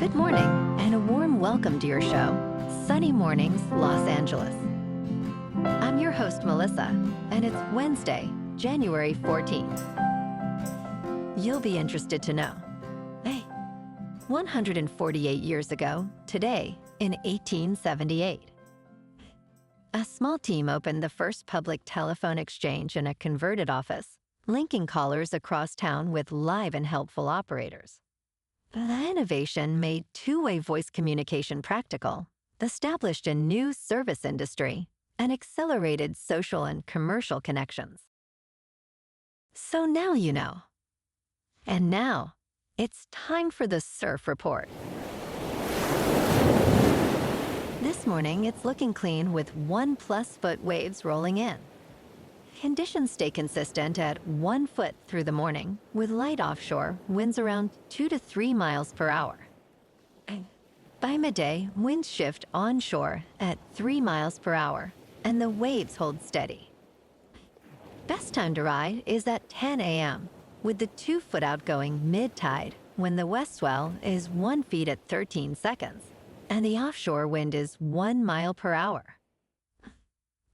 Good morning, and a warm welcome to your show, Sunny Mornings, Los Angeles. I'm your host, Melissa, and it's Wednesday, January 14th. You'll be interested to know. Hey, 148 years ago, today, in 1878, a small team opened the first public telephone exchange in a converted office, linking callers across town with live and helpful operators. The innovation made two-way voice communication practical, established a new service industry, and accelerated social and commercial connections. So now you know. And now, it's time for the Surf Report. This morning, it's looking clean with 1+ foot waves rolling in. Conditions stay consistent at 1 foot through the morning, with light offshore, winds around 2 to 3 miles per hour. By midday, winds shift onshore at 3 miles per hour, and the waves hold steady. Best time to ride is at 10 a.m., with the 2 foot outgoing mid-tide, when the west swell is 1 foot at 13 seconds, and the offshore wind is 1 mile per hour.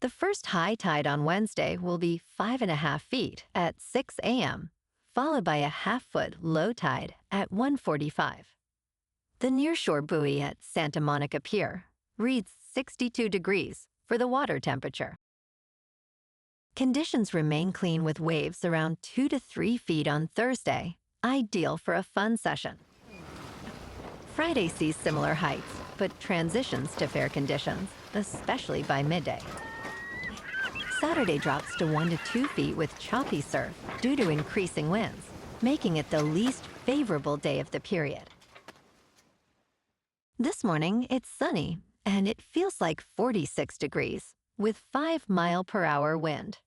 The first high tide on Wednesday will be 5.5 feet at 6 a.m., followed by a half-foot low tide at 1:45. The nearshore buoy at Santa Monica Pier reads 62 degrees for the water temperature. Conditions remain clean with waves around 2 to 3 feet on Thursday, ideal for a fun session. Friday sees similar heights, but transitions to fair conditions, especially by midday. Saturday drops to 1 to 2 feet with choppy surf due to increasing winds, making it the least favorable day of the period. This morning, it's sunny, and it feels like 46 degrees, with 5 mile per hour wind.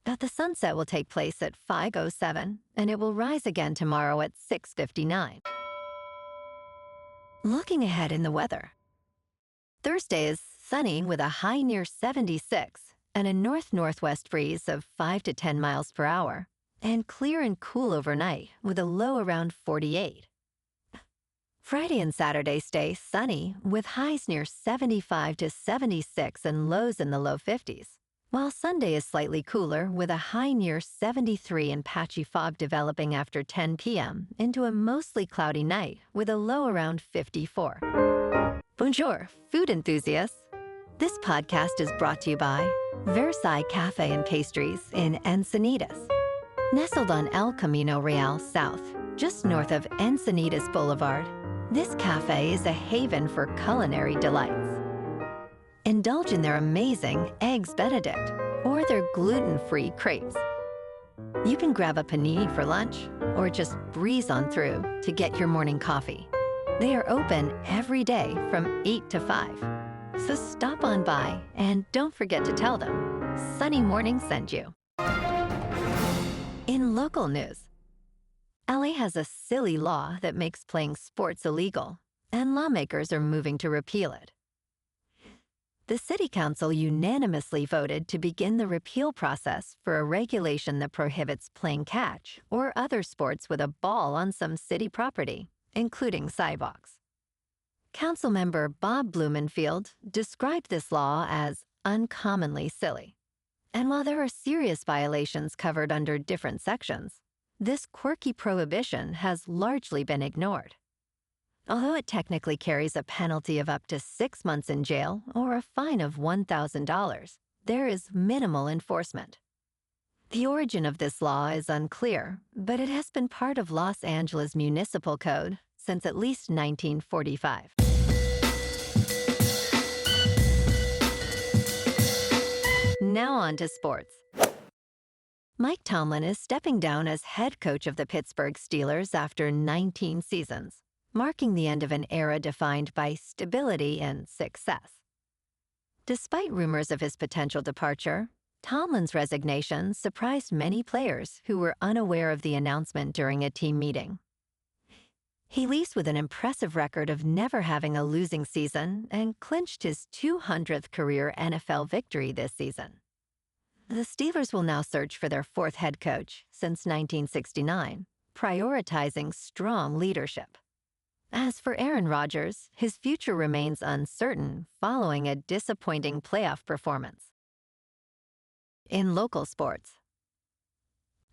But the sunset will take place at 5:07, and it will rise again tomorrow at 6:59. Looking ahead in the weather. Thursday is sunny with a high near 76, and a north-northwest breeze of 5 to 10 miles per hour, and clear and cool overnight with a low around 48. Friday and Saturday stay sunny with highs near 75 to 76 and lows in the low 50s, while Sunday is slightly cooler with a high near 73 and patchy fog developing after 10 p.m. into a mostly cloudy night with a low around 54. Bonjour, food enthusiasts. This podcast is brought to you by Versailles Cafe and Pastries in Encinitas. Nestled on El Camino Real South, just north of Encinitas Boulevard, this cafe is a haven for culinary delights. Indulge in their amazing Eggs Benedict or their gluten-free crepes. You can grab a panini for lunch or just breeze on through to get your morning coffee. They are open every day from 8 to 5. So stop on by and don't forget to tell them Sunny Morning sent you. In local news, LA has a silly law that makes playing sports illegal, and lawmakers are moving to repeal it. The City Council unanimously voted to begin the repeal process for a regulation that prohibits playing catch or other sports with a ball on some city property, including sidewalks. Councilmember Bob Blumenfield described this law as uncommonly silly. And while there are serious violations covered under different sections, this quirky prohibition has largely been ignored. Although it technically carries a penalty of up to 6 months in jail or a fine of $1,000, there is minimal enforcement. The origin of this law is unclear, but it has been part of Los Angeles Municipal Code since at least 1945. Now on to sports. Mike Tomlin is stepping down as head coach of the Pittsburgh Steelers after 19 seasons, marking the end of an era defined by stability and success. Despite rumors of his potential departure, Tomlin's resignation surprised many players who were unaware of the announcement during a team meeting. He leaves with an impressive record of never having a losing season and clinched his 200th career NFL victory this season. The Steelers will now search for their 4th head coach since 1969, prioritizing strong leadership. As for Aaron Rodgers, his future remains uncertain following a disappointing playoff performance. In local sports,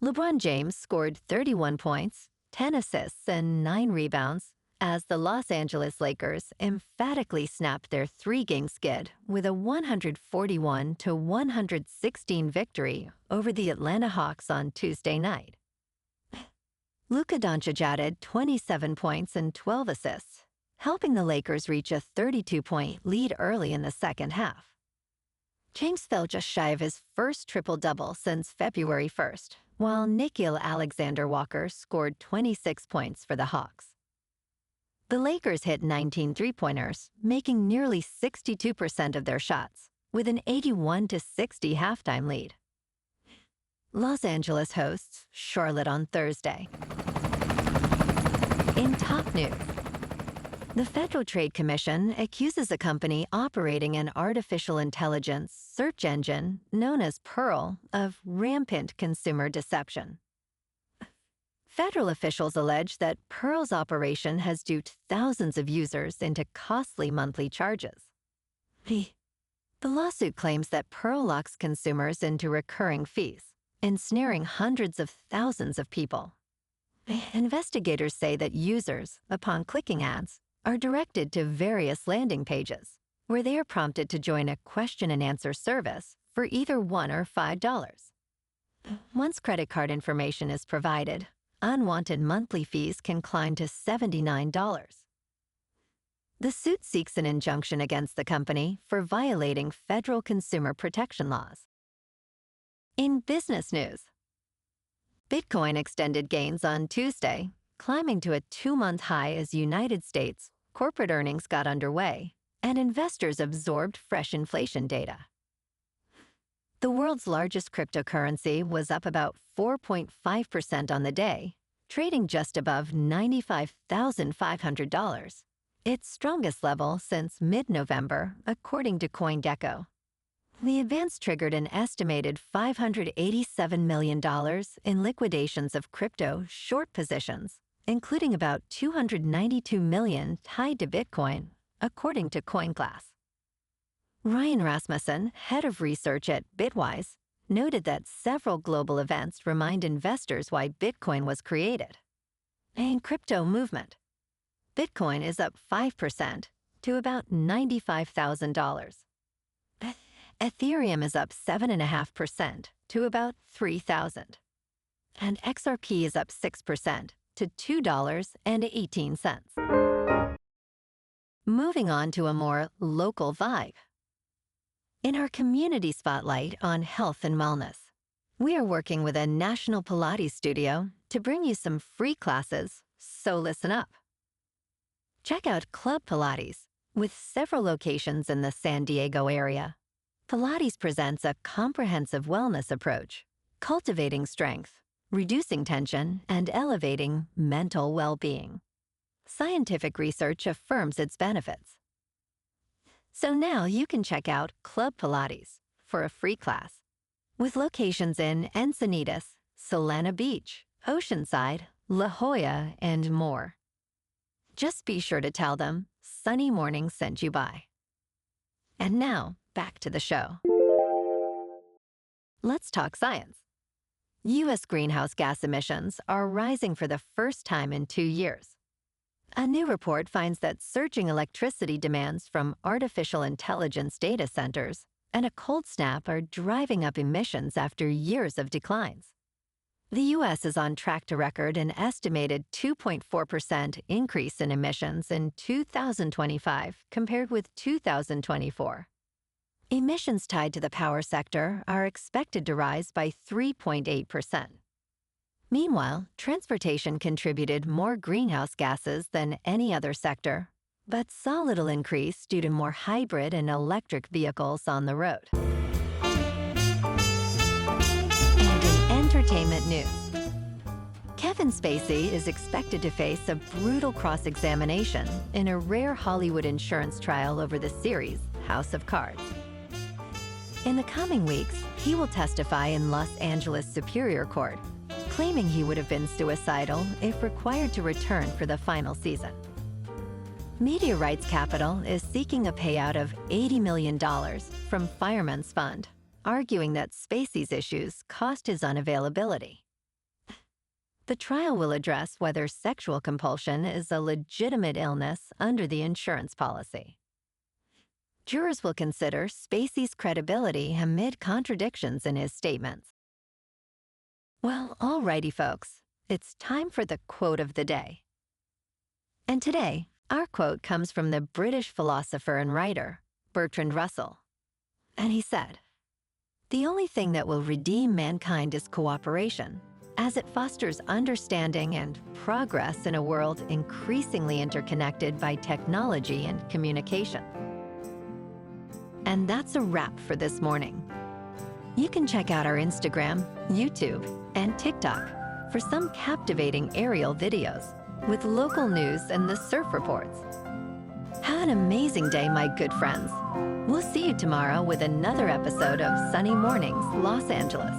LeBron James scored 31 points, 10 assists, and 9 rebounds as the Los Angeles Lakers emphatically snapped their 3-game skid with a 141-116 victory over the Atlanta Hawks on Tuesday night. Luka Doncic added 27 points and 12 assists, helping the Lakers reach a 32-point lead early in the second half. James fell just shy of his first triple-double since February 1st, while Nickeil Alexander-Walker scored 26 points for the Hawks. The Lakers hit 19 three-pointers, making nearly 62% of their shots, with an 81-60 halftime lead. Los Angeles hosts Charlotte on Thursday. In top news, the Federal Trade Commission accuses a company operating an artificial intelligence search engine known as Pearl of rampant consumer deception. Federal officials allege that Pearl's operation has duped thousands of users into costly monthly charges. The lawsuit claims that Pearl locks consumers into recurring fees, ensnaring hundreds of thousands of people. Investigators say that users, upon clicking ads, are directed to various landing pages, where they are prompted to join a question-and-answer service for either $1 or $5. Once credit card information is provided, unwanted monthly fees can climb to $79. The suit seeks an injunction against the company for violating federal consumer protection laws. In business news, Bitcoin extended gains on Tuesday, climbing to a 2-month high as United States corporate earnings got underway and investors absorbed fresh inflation data. The world's largest cryptocurrency was up about 4.5% on the day, trading just above $95,500, its strongest level since mid-November, according to CoinGecko. The advance triggered an estimated $587 million in liquidations of crypto short positions, including about $292 million tied to Bitcoin, according to CoinClass. Ryan Rasmussen, head of research at Bitwise, noted that several global events remind investors why Bitcoin was created. In crypto movement, Bitcoin is up 5% to about $95,000. Ethereum is up 7.5% to about $3,000. And XRP is up 6% to $2.18. Moving on to a more local vibe. In our community spotlight on health and wellness, we are working with a national Pilates studio to bring you some free classes, so listen up. Check out Club Pilates, with several locations in the San Diego area. Pilates presents a comprehensive wellness approach, cultivating strength, reducing tension, and elevating mental well-being. Scientific research affirms its benefits. So now you can check out Club Pilates for a free class, with locations in Encinitas, Solana Beach, Oceanside, La Jolla, and more. Just be sure to tell them Sunny Morning sent you by. And now, back to the show. Let's talk science. U.S. greenhouse gas emissions are rising for the first time in 2 years. A new report finds that surging electricity demands from artificial intelligence data centers and a cold snap are driving up emissions after years of declines. The U.S. is on track to record an estimated 2.4% increase in emissions in 2025 compared with 2024. Emissions tied to the power sector are expected to rise by 3.8%. Meanwhile, transportation contributed more greenhouse gases than any other sector, but saw little increase due to more hybrid and electric vehicles on the road. And in entertainment news, Kevin Spacey is expected to face a brutal cross-examination in a rare Hollywood insurance trial over the series House of Cards. In the coming weeks, he will testify in Los Angeles Superior Court, claiming he would have been suicidal if required to return for the final season. Media Rights Capital is seeking a payout of $80 million from Fireman's fund, arguing that Spacey's issues caused his unavailability. The trial will address whether sexual compulsion is a legitimate illness under the insurance policy. Jurors will consider Spacey's credibility amid contradictions in his statements. Well, alrighty, folks, it's time for the quote of the day. And today, our quote comes from the British philosopher and writer, Bertrand Russell. And he said, "The only thing that will redeem mankind is cooperation, as it fosters understanding and progress in a world increasingly interconnected by technology and communication." And that's a wrap for this morning. You can check out our Instagram, YouTube, and TikTok for some captivating aerial videos with local news and the surf reports. Have an amazing day, my good friends. We'll see you tomorrow with another episode of Sunny Mornings, Los Angeles.